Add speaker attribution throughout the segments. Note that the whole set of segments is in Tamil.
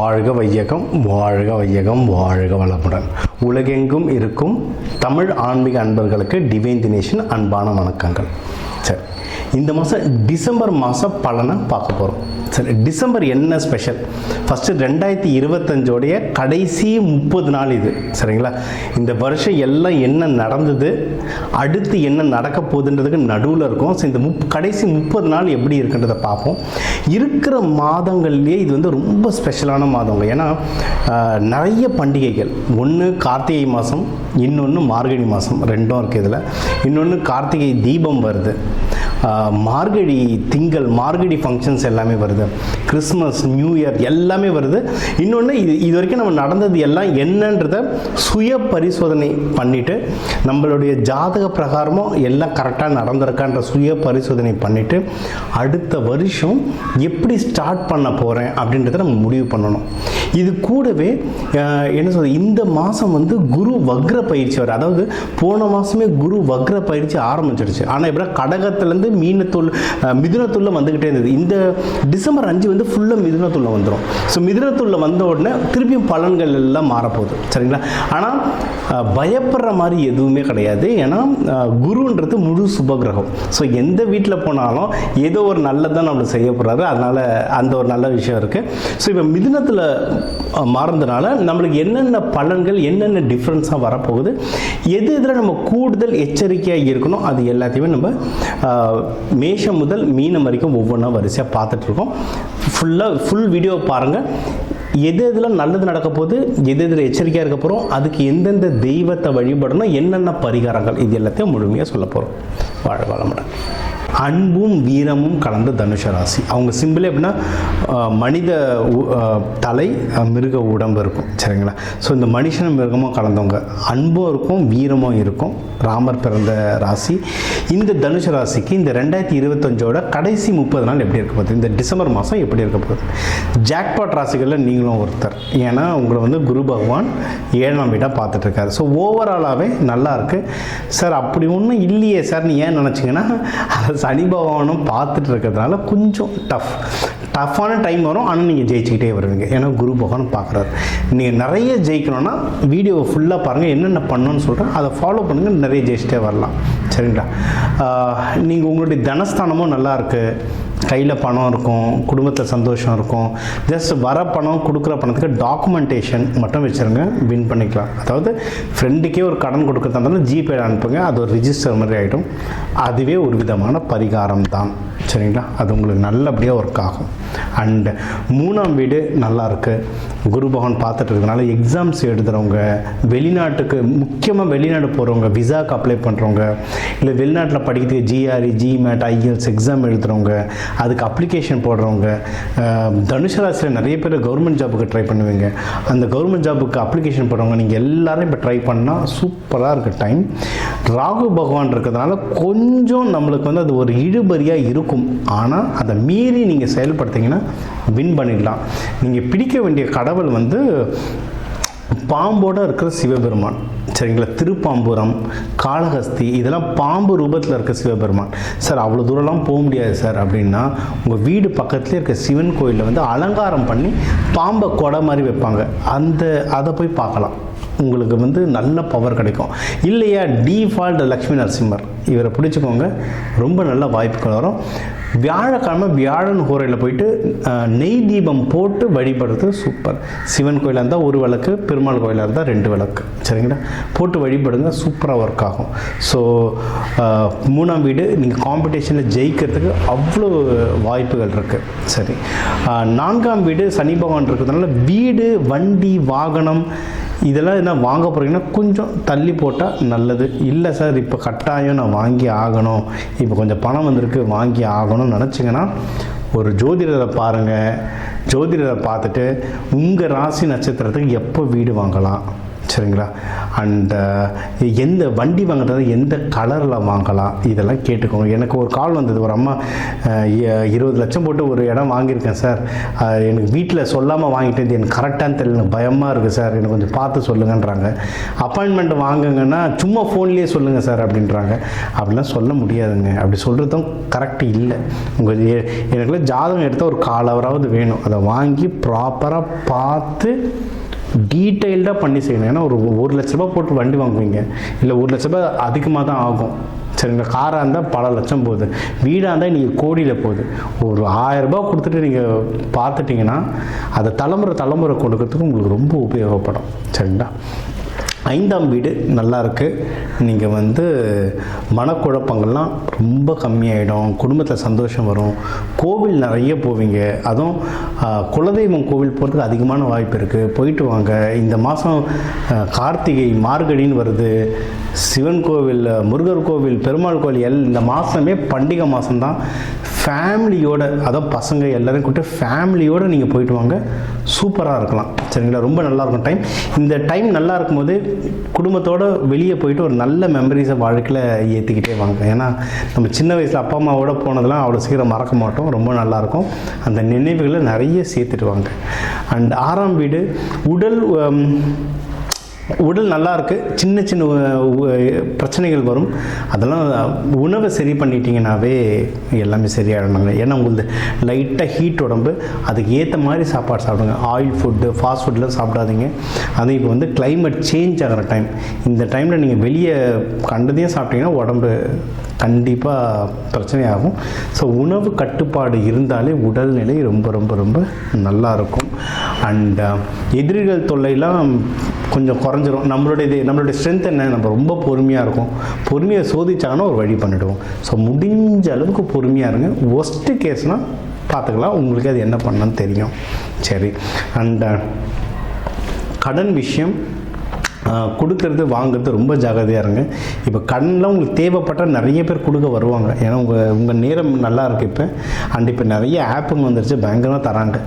Speaker 1: வாழ்க வையகம், வாழ்க வையகம், வாழ்க வளமுடன். உலகெங்கும் இருக்கும் தமிழ் ஆன்மீக அன்பர்களுக்கு டிவைன் தினேஷன் அன்பான வணக்கங்கள். சரி, இந்த மாதம் டிசம்பர் மாதம் பலனை பார்க்க போகிறோம். சரி, டிசம்பர் என்ன ஸ்பெஷல்? ஃபஸ்ட்டு 2025 கடைசி 30 நாள் இது. சரிங்களா? இந்த வருஷம் எல்லாம் என்ன நடந்தது, அடுத்து என்ன நடக்க போகுதுன்றதுக்கு நடுவில் இருக்கும். ஸோ இந்த கடைசி 30 நாள் எப்படி இருக்குன்றதை பார்ப்போம். இருக்கிற மாதங்கள்லேயே இது வந்து ரொம்ப ஸ்பெஷலான மாதங்க. ஏன்னா நிறைய பண்டிகைகள், ஒன்று கார்த்திகை மாதம், இன்னொன்று மார்கழி மாதம், ரெண்டும் இருக்குது இதில். இன்னொன்று கார்த்திகை தீபம் வருது, மார்கழி திங்கள், மார்கழி ஃபங்க்ஷன்ஸ் எல்லாமே வருது, கிறிஸ்மஸ், நியூ இயர் எல்லாமே வருது. இன்னொன்று இது வரைக்கும் நம்ம நடந்தது எல்லாம் என்னன்றதை சுய பரிசோதனை பண்ணிவிட்டு, நம்மளுடைய ஜாதக பிரகாரமும் எல்லாம் கரெக்டாக நடந்திருக்கான்ற சுய பரிசோதனை பண்ணிவிட்டு, அடுத்த வருஷம் எப்படி ஸ்டார்ட் பண்ண போகிறேன் அப்படின்றத நம்ம முடிவு பண்ணணும். இது கூடவே என்ன சொல்றது, இந்த மாதம் வந்து குரு வக்ர பயிற்சி வர, அதாவது போன மாதமே குரு வக்ர பயிற்சி ஆரம்பிச்சிடுச்சு. ஆனால் இப்போ கடகத்துலேருந்து மிதுனத்துள்ள வந்துக்கிட்டே இருந்தது. இந்த டிசம்பர் 5 வந்து ஃபுல்லாக மிதுனத்துள்ள வந்துடும். ஸோ மிதுனத்துள்ள வந்த உடனே திருப்பியும் பலன்கள் எல்லாம் மாறப்போகுது. சரிங்களா? ஆனால் பயப்படுற மாதிரி எதுவுமே கிடையாது. ஏன்னா குருன்றது முழு சுபகிரகம். ஸோ எந்த வீட்டில் போனாலும் ஏதோ ஒரு நல்லதான் நம்மளுக்கு செய்ய போகிறாரு. அதனால் அந்த ஒரு நல்ல விஷயம் இருக்குது. ஸோ இப்போ மிதுனத்தில் மாறுறதுனால நம்மளுக்கு என்னென்ன பலன்கள், என்னென்ன டிஃப்ரென்ஸாக வரப்போகுது, எது இதில் நம்ம கூடுதல் எச்சரிக்கையாக இருக்கணும், அது எல்லாத்தையுமே நம்ம மேஷம் முதல் மீனம் வரைக்கும் ஒவ்வொன்றா வரிசையாக பார்த்துட்ருக்கோம். ஃபுல் வீடியோ பாருங்கள். எது எதில் நல்லது நடக்க போகுது, எது எதில் எச்சரிக்கையாக இருக்க போகிறோம், அதுக்கு எந்தெந்த தெய்வத்தை வழிபடணும், என்னென்ன பரிகாரங்கள், இது எல்லாத்தையும் முழுமையாக சொல்ல போகிறோம். வாழ வளமுடன். அன்பும் வீரமும் கலந்த தனுஷ ராசி. அவங்க சிம்பிளே எப்படின்னா மனித தலை, மிருக உடம்பு இருக்கும். சரிங்களா? ஸோ இந்த மனுஷனும் மிருகமும் கலந்தவங்க, அன்பும் இருக்கும், வீரமும் இருக்கும். ராமர் பிறந்த ராசி இந்த தனுஷ ராசிக்கு. இந்த 2025 கடைசி 30 நாள் எப்படி இருக்க போகுது, இந்த டிசம்பர் மாதம் எப்படி இருக்க போகுது? ஜாக்பாட் ராசிகளில் நீங்களும் ஒருத்தர். ஏன்னா உங்களை வந்து குரு பகவான் 7ஆம் வீடாக பார்த்துட்ருக்காரு. ஸோ ஓவராலாகவே நல்லா இருக்குது சார். அப்படி ஒன்றும் இல்லையே சார் நீ ஏன் நினச்சிங்கன்னா, சனி பகவானும் பார்த்துட்டு இருக்கிறதுனால கொஞ்சம் டஃப்பான டைம் வரும். ஆனால் நீங்கள் ஜெயிச்சுக்கிட்டே வருவீங்க. ஏன்னா குரு பகவான் பார்க்குறாரு. நீங்கள் நிறைய ஜெயிக்கணும்னா வீடியோவை ஃபுல்லாக பாருங்கள், என்னென்ன பண்ணணும்னு சொல்கிறேன், அதை ஃபாலோ பண்ணுங்கள், நிறைய ஜெயிச்சிட்டே வரலாம். சரிங்களா? நீங்கள் உங்களுடைய தனஸ்தானமும் நல்லா இருக்குது, கையில் பணம் இருக்கும், குடும்பத்தில் சந்தோஷம் இருக்கும். ஜஸ்ட் வர பணம், கொடுக்குற பணத்துக்கு டாக்குமெண்டேஷன் மட்டும் வச்சுருங்க, வின் பண்ணிக்கலாம். அதாவது ஃப்ரெண்டுக்கே ஒரு கடன் கொடுக்குறதா இருந்தாலும் ஜிபே அனுப்புங்க, அது ஒரு ரிஜிஸ்டர் மாதிரி ஆகிடும். அதுவே ஒரு விதமான பரிகாரம் தான். சரிங்களா? அது உங்களுக்கு நல்லபடியாக ஒர்க் ஆகும். அண்டு 3ஆம் வீடு நல்லா இருக்குது, குரு பகவான் பார்த்துட்டு இருக்கனால எக்ஸாம்ஸ் எழுதுகிறவங்க, வெளிநாட்டுக்கு, முக்கியமாக வெளிநாடு போகிறவங்க, விசாவுக்கு அப்ளை பண்ணுறவங்க, இல்லை வெளிநாட்டில் படிக்கிறதுக்கு ஜிஆர்இ, ஜிமேட், ஐஎல்ஸ் எக்ஸாம் எழுதுகிறவங்க, அதுக்கு அப்ளிகேஷன் போடுறவங்க, தனுஷ ராசியில் நிறைய பேர் கவர்மெண்ட் ஜாபுக்கு ட்ரை பண்ணுவீங்க. அந்த கவர்மெண்ட் ஜாபுக்கு அப்ளிகேஷன் போடுறவங்க, நீங்கள் எல்லாரும் இப்போ ட்ரை பண்ணால் சூப்பராக இருக்குது டைம். ராகு பகவான் இருக்கிறதுனால கொஞ்சம் நம்மளுக்கு வந்து அது ஒரு இழுபறியாக இருக்கும். ஆனால் அதை மீறி நீங்கள் செயல்படுத்திங்கன்னா வின் பண்ணிடலாம். நீங்கள் பிடிக்க வேண்டிய கடவுள் வந்து பாம்போடு இருக்கிற சிவபெருமான். சரிங்களா? திருப்பாம்புரம், காளஹஸ்தி, இதெல்லாம் பாம்பு ரூபத்தில் இருக்க சிவபெருமான். சார் அவ்வளோ தூரம்லாம் போக முடியாது சார் அப்படின்னா, உங்கள் வீடு பக்கத்துலேயே இருக்க சிவன் கோயிலில் வந்து அலங்காரம் பண்ணி பாம்பை கொடை மாதிரி வைப்பாங்க, அதை போய் பார்க்கலாம். உங்களுக்கு வந்து நல்ல பவர் கிடைக்கும். இல்லையா, டிஃபால்ட் லக்ஷ்மி நரசிம்மர், இவரை பிடிச்சிக்கோங்க, ரொம்ப நல்ல வாய்ப்புகள் வரும். வியாழக்கிழமை வியாழன் ஹோரையில் போயிட்டு நெய் தீபம் போட்டு வழிபடுறது சூப்பர். சிவன் கோயிலாக இருந்தால் ஒரு விளக்கு, பெருமாள் கோயிலாக இருந்தால் 2 விளக்கு. சரிங்களா? போட்டு வழிபடுங்க, சூப்பராக ஒர்க் ஆகும். ஸோ 3ஆம் வீடு, நீங்கள் காம்படிஷனில் ஜெயிக்கிறதுக்கு அவ்வளோ வாய்ப்புகள் இருக்குது. சரி, 4ஆம் வீடு சனி பகவான் இருக்கிறதுனால வீடு, வண்டி, வாகனம் இதெல்லாம் என்ன வாங்க போகிறீங்கன்னா கொஞ்சம் தள்ளி போட்டால் நல்லது. இல்லை சார் இப்போ கட்டாயம் நான் வாங்கி ஆகணும், இப்போ கொஞ்சம் பணம் வந்திருக்கு வாங்கி ஆகணும்னு நினச்சிங்கன்னா ஒரு ஜோதிடரை பாருங்கள். ஜோதிடரை பார்த்துட்டு உங்கள் ராசி நட்சத்திரத்துக்கு எப்போ வீடு வாங்கலாம், சரிங்களா. அண்ட் எந்த வண்டி வாங்குறது எந்த கலரில் வாங்கலாம் இதெல்லாம் கேட்டுக்கோங்க. எனக்கு ஒரு கால் வந்தது, ஒரு அம்மா 20 லட்சம் போட்டு ஒரு இடம் வாங்கியிருக்கேன் சார், எனக்கு வீட்டில் சொல்லாமல் வாங்கிட்டேன், எனக்கு கரெக்டானு தெரியல, எனக்கு பயமாக இருக்குது சார், எனக்கு கொஞ்சம் பார்த்து சொல்லுங்கன்றாங்க. அப்பாயின்மெண்ட் வாங்குங்கன்னா சும்மா ஃபோன்லேயே சொல்லுங்கள் சார் அப்படின்றாங்க. அப்படிலாம் சொல்ல முடியாதுங்க, அப்படி சொல்கிறதும் கரெக்டு இல்லை. உங்கள் எனக்குள்ள ஜாதகம் எடுத்தால் ஒரு 1/4 ஹவராவது வேணும், அதை வாங்கி ப்ராப்பராக பார்த்து டீட்டெயில்டாக பண்ணி செய்யணும். ஏன்னா ஒரு 1 லட்ச ரூபா போட்டு வண்டி வாங்குவீங்க, இல்லை 1 லட்ச ரூபா அதிகமாக தான் ஆகும். சரிங்களா. காராக இருந்தால் பல லட்சம் போகுது, வீடாக இருந்தால் நீங்கள் கோடியில் போகுது. ஒரு 1000 ரூபாய் கொடுத்துட்டு நீங்கள் பார்த்துட்டிங்கன்னா அதை தலைமுறை கொடுக்கறதுக்கு உங்களுக்கு ரொம்ப உபயோகப்படும். சரிங்களா. 5ஆம் வீடு நல்லா இருக்குது. நீங்கள் வந்து மனக்குழப்பங்கள்லாம் ரொம்ப கம்மியாயிடும், குடும்பத்தில் சந்தோஷம் வரும், கோவில் நிறைய போவீங்க. அதுவும் குலதெய்வம் கோவில் போகிறதுக்கு அதிகமான வாய்ப்பு இருக்குது, போயிட்டு வாங்க. இந்த மாதம் கார்த்திகை மார்கழின்னு வருது, சிவன் கோவில், முருகர் கோவில், பெருமாள் கோவில் இந்த மாதமே பண்டிகை மாதம்தான். ஃபேமிலியோட, அதான் பசங்க எல்லோரும் கூப்பிட்டு ஃபேமிலியோடு நீங்கள் போயிட்டு வாங்க, சூப்பராக இருக்கலாம். சரிங்களா. ரொம்ப நல்லாயிருக்கும் டைம். இந்த டைம் நல்லா இருக்கும்போது குடும்பத்தோடு வெளியே போயிட்டு ஒரு நல்ல மெமரிஸை வாழ்க்கையில் ஏற்றிக்கிட்டே வாங்க. ஏன்னா நம்ம சின்ன வயசில் அப்பா அம்மாவோட போனதெல்லாம் அவ்வளோ சீக்கிரம் மறக்க மாட்டோம், ரொம்ப நல்லாயிருக்கும். அந்த நினைவுகளை நிறைய சேர்த்துட்டு வாங்க. அண்ட் 6ஆம் வீடு உடல் நல்லா இருக்குது, சின்ன சின்ன பிரச்சனைகள் வரும், அதெல்லாம் உணவை சரி பண்ணிட்டீங்கன்னாவே எல்லாமே சரியாகிடுங்க. ஏன்னா உங்களுக்கு லைட்டாக ஹீட் உடம்பு, அதுக்கு ஏற்ற மாதிரி சாப்பாடு சாப்பிடுங்க. ஆயில் ஃபுட்டு, ஃபாஸ்ட் ஃபுட்லாம் சாப்பிடாதீங்க. அது இப்போ வந்து கிளைமேட் சேஞ்ச் ஆகிற டைம், இந்த டைமில் நீங்கள் வெளியே கண்டதையும் சாப்பிட்டீங்கன்னா உடம்பு கண்டிப்பாக பிரச்சனையாகும். ஸோ உணவு கட்டுப்பாடு இருந்தாலே உடல்நிலை ரொம்ப ரொம்ப ரொம்ப நல்லாயிருக்கும். அண்ட் எதிரிகள் தொல்லைலாம் கொஞ்சம் குறைஞ்சிரும். நம்மளுடைய ஸ்ட்ரென்த் என்ன, நம்ம ரொம்ப பொறுமையாக இருக்கும், பொறுமையை சோதிச்சாங்கன்னா ஒரு வழி பண்ணிவிடுவோம். ஸோ முடிஞ்ச அளவுக்கு பொறுமையாக இருங்க. ஒஸ்ட்டு கேஸ்னால் பார்த்துக்கலாம், உங்களுக்கு அது என்ன பண்ணணும்னு தெரியும். சரி. அண்ட் கடன் விஷயம், கொடுக்கறது வாங்குறது ரொம்ப ஜாகிரதையாக இருங்க. இப்போ கடன்லாம் உங்களுக்கு தேவைப்பட்டால் நிறைய பேர் கொடுக்க வருவாங்க, ஏன்னா உங்கள் நேரம் நல்லா இருக்குது இப்போ. அண்ட் இப்போ நிறைய ஆப்புங்க வந்துருச்சு, பயங்கரமாக தராங்க.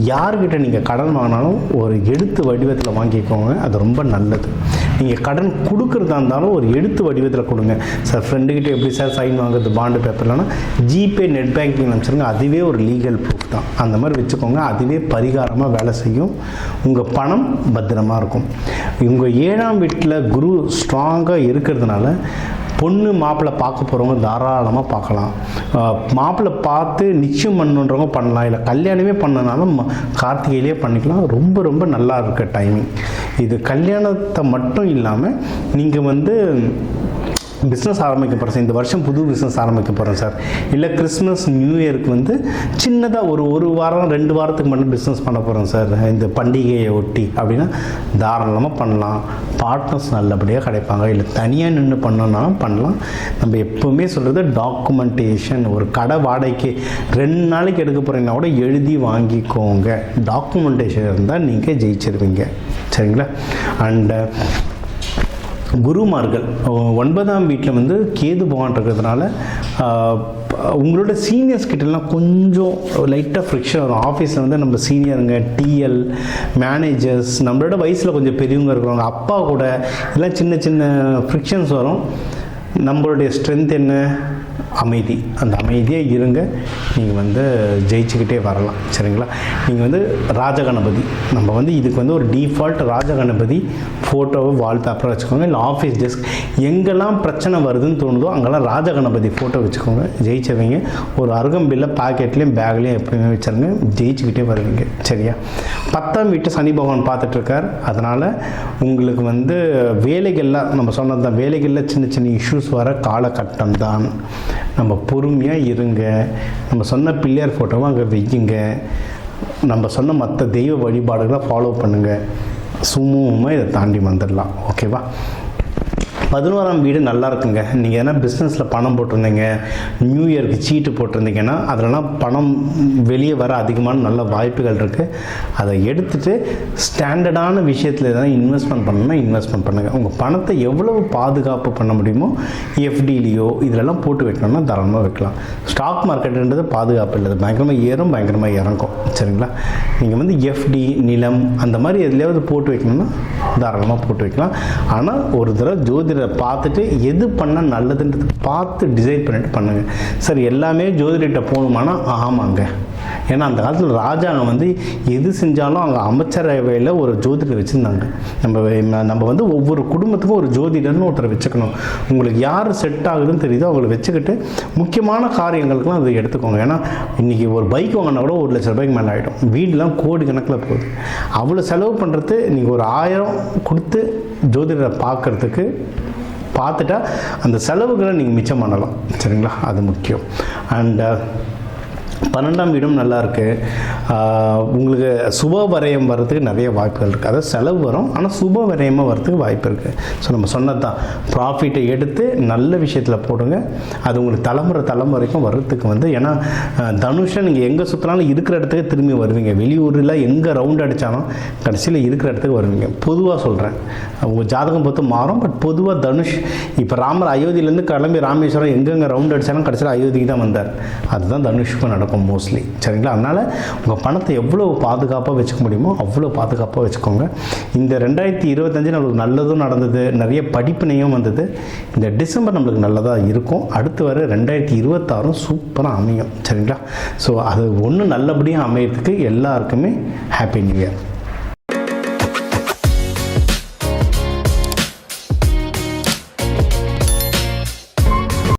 Speaker 1: யார்கிட்ட நீங்கள் கடன் வாங்கினாலும் ஒரு எழுத்து வடிவத்தில் வாங்கிக்கோங்க, அது ரொம்ப நல்லது. நீங்கள் கடன் கொடுக்குறதா இருந்தாலும் ஒரு எழுத்து வடிவத்தில் கொடுங்க. சார் ஃப்ரெண்டுக்கிட்ட எப்படி சார் சைன் வாங்குறது பாண்டு பேப்பர்லனா, ஜிபே நெட் பேங்கிங் அனுப்பிச்சிருங்க, அதுவே ஒரு லீகல் ப்ரூஃப் தான். அந்த மாதிரி வச்சுக்கோங்க, அதுவே பரிகாரமாக வேலை செய்யும். உங்கள் பணம் பத்திரமாக இருக்கும். உங்கள் 7ஆம் வீட்டில் குரு ஸ்ட்ராங்காக இருக்கிறதுனால பொண்ணு மாப்பிள்ளை பார்க்க போகிறவங்க தாராளமாக பார்க்கலாம். மாப்பிள்ளை பார்த்து நிச்சயம் பண்ணுன்றவங்க பண்ணலாம், இல்லை கல்யாணமே பண்ணனாலும் கார்த்திகையிலே பண்ணிக்கலாம். ரொம்ப ரொம்ப நல்லா இருக்க டைமிங் இது. கல்யாணத்தை மட்டும் இல்லாமல் நீங்கள் வந்து பிஸ்னஸ் ஆரம்பிக்க போகிறேன் சார், இந்த வருஷம் புது பிஸ்னஸ் ஆரம்பிக்க போகிறேன் சார், இல்லை கிறிஸ்மஸ் நியூ இயருக்கு வந்து சின்னதாக ஒரு வாரம் 2 வாரத்துக்கு மட்டும் பிஸ்னஸ் பண்ண போகிறேன் சார் இந்த பண்டிகையை ஒட்டி அப்படின்னா தாராளமாக பண்ணலாம். பார்ட்னர்ஸ் நல்லபடியாக கிடைப்பாங்க. இல்லை தனியாக நின்று பண்ணோன்னாலும் பண்ணலாம். நம்ம எப்போவுமே சொல்கிறது டாக்குமெண்டேஷன். ஒரு கடை வாடகைக்கு 2 நாளைக்கு எடுக்க போகிறீங்கன்னா கூட எழுதி வாங்கிக்கோங்க. டாக்குமெண்டேஷன் இருந்தால் நீங்கள் ஜெயிச்சிருவீங்க. சரிங்களா. அண்டு குருமார்கள் 9ஆம் வீட்டில் வந்து கேது பகவான் இருக்கிறதுனால உங்களோட சீனியர்ஸ் கிட்டலாம் கொஞ்சம் லைட்டாக ஃப்ரிக்ஷன் வரும். ஆஃபீஸில் வந்து நம்ம சீனியருங்க, டிஎல், மேனேஜர்ஸ், நம்மளோட வயசில் கொஞ்சம் பெரியவங்க இருக்கிறவங்க, அப்பா கூட எல்லாம் சின்ன சின்ன ஃப்ரிக்ஷன்ஸ் வரும். நம்மளுடைய ஸ்ட்ரென்த் என்ன, அமைதி. அந்த அமைதியாக இருங்க, நீங்கள் வந்து ஜெயிச்சுக்கிட்டே வரலாம். சரிங்களா. நீங்கள் வந்து ராஜகணபதி, நம்ம வந்து இதுக்கு வந்து ஒரு டிஃபால்ட் ராஜகணபதி ஃபோட்டோவை வால்பேப்பராக வச்சுக்கோங்க. இல்லை ஆஃபீஸ் டெஸ்க் எங்கெல்லாம் பிரச்சனை வருதுன்னு தோணுதோ அங்கெல்லாம் ராஜகணபதி ஃபோட்டோ வச்சுக்கோங்க. ஜெயிச்சவங்க ஒரு அருகம்பில்ல பாக்கெட்லேயும் பேக்லேயும் எப்பயுமே வச்சுருங்க, ஜெயிச்சுக்கிட்டே வருவீங்க. சரியா. 10ஆம் வீட்டை சனி பகவான் பார்த்துட்ருக்கார். அதனால் உங்களுக்கு வந்து வேலைகள்லாம் நம்ம சொன்னது தான், வேலைகளில் சின்ன சின்ன இஷ்யூஸ் வர காலகட்டம் தான். நம்ம பொறுமையாக இருங்க. நம்ம சொன்ன பிள்ளையார் ஃபோட்டோவை அங்கே வையுங்க. நம்ம சொன்ன மற்ற தெய்வ வழிபாடுகளை ஃபாலோ பண்ணுங்கள். சுமூகமாக இதை தாண்டி வந்துடலாம். ஓகேவா. 11ஆம் வீடு நல்லா இருக்குங்க. நீங்கள் எதனா பிஸ்னஸில் பணம் போட்டிருந்தீங்க, நியூ இயருக்கு சீட்டு போட்டிருந்தீங்கன்னா அதிலலாம் பணம் வெளியே வர அதிகமான நல்ல வாய்ப்புகள் இருக்குது. அதை எடுத்துகிட்டு ஸ்டாண்டர்டான விஷயத்தில் எதனா இன்வெஸ்ட்மெண்ட் பண்ணணும்னா இன்வெஸ்ட்மெண்ட் பண்ணுங்கள். உங்கள் பணத்தை எவ்வளவு பாதுகாப்பு பண்ண முடியுமோ எஃப்டிலேயோ இதிலெல்லாம் போட்டு வைக்கணும்னா தாராளமாக வைக்கலாம். ஸ்டாக் மார்க்கெட்டுன்றது பாதுகாப்பு இல்லை, பயங்கரமாக ஏறும் பயங்கரமாக இறங்கும். சரிங்களா? நீங்கள் வந்து எஃப்டி, நிலம் அந்த மாதிரி எதுலையாவது போட்டு வைக்கணும்னா தாராளமாக போட்டு வைக்கலாம். ஆனால் ஒரு தடவை ஜோதிடரை பார்த்துட்டு எது பண்ணால் நல்லதுன்றது பார்த்து டிசைட் பண்ணிட்டு பண்ணுங்கள். சார் எல்லாமே ஜோதிடர்கிட்ட போகணுமானா ஆமாங்க. ஏன்னா அந்த காலத்தில் ராஜாங்க வந்து எது செஞ்சாலும் அங்கே அமைச்சரவையில் ஒரு ஜோதிடர் வச்சுருந்தாங்க. நம்ம வந்து ஒவ்வொரு குடும்பத்துக்கும் ஒரு ஜோதிடர்னு ஒருத்தரை வச்சுக்கணும். உங்களுக்கு யார் செட் ஆகுதுன்னு தெரியுதோ அவங்களை வச்சுக்கிட்டு முக்கியமான காரியங்களுக்குலாம் அதை எடுத்துக்கோங்க. ஏன்னா இன்றைக்கி ஒரு பைக் வாங்கினா கூட 1 லட்ச ரூபாய்க்கு மேலே ஆகிடும். வீடெலாம் கோடி கணக்கில் போகுது. அவ்வளோ செலவு பண்ணுறது நீங்கள் ஒரு 1000 கொடுத்து ஜோதிடரை பார்த்துட்டா அந்த செலவுகளை நீங்கள் மிச்சம் பண்ணலாம். சரிங்களா? அது முக்கியம். அண்ட் 12ஆம் வீடும் நல்லா இருக்குது. உங்களுக்கு சுப வரையம் வர்றதுக்கு நிறைய வாய்ப்புகள் இருக்குது. அதாவது செலவு வரும், ஆனால் சுப வரையமாக வர்றதுக்கு வாய்ப்பு இருக்குது. ஸோ நம்ம சொன்னது தான், ப்ராஃபிட்டை எடுத்து நல்ல விஷயத்தில் போடுங்க. அது உங்களுக்கு தலைமுறைக்கும் வர்றதுக்கு வந்து, ஏன்னா தனுஷை நீங்கள் எங்கே சுற்றினாலும் இருக்கிற இடத்துக்கு திரும்பி வருவீங்க. வெளியூரில் எங்கே ரவுண்ட் அடித்தாலும் கடைசியில் இருக்கிற இடத்துக்கு வருவீங்க. பொதுவாக சொல்கிறேன், உங்கள் ஜாதகம் பொறுத்து மாறும். பட் பொதுவாக தனுஷ் இப்போ ராமர் அயோத்தியிலேருந்து கிளம்பி ராமேஸ்வரம் எங்கெங்கே ரவுண்ட் அடித்தாலும் கடைசியில் அயோத்திக்கு தான் வந்தார். அதுதான் தனுஷுக்கும் நடக்கும் மோஸ்ட்லி. சரிங்களா? அதனால் உங்கள் பணத்தை எவ்வளோ பாதுகாப்பாக வச்சுக்க முடியுமோ அவ்வளோ பாதுகாப்பாக வச்சுக்கோங்க. இந்த 2025 நம்மளுக்கு நல்லதும் நடந்தது, நிறைய படிப்பினையும் வந்தது. இந்த டிசம்பர் நம்மளுக்கு நல்லதாக இருக்கும். அடுத்து வர 2026 சூப்பராக அமையும். சரிங்களா? ஸோ அது ஒன்று நல்லபடியாக அமையறதுக்கு எல்லாருக்குமே ஹாப்பி நியூ இயர்.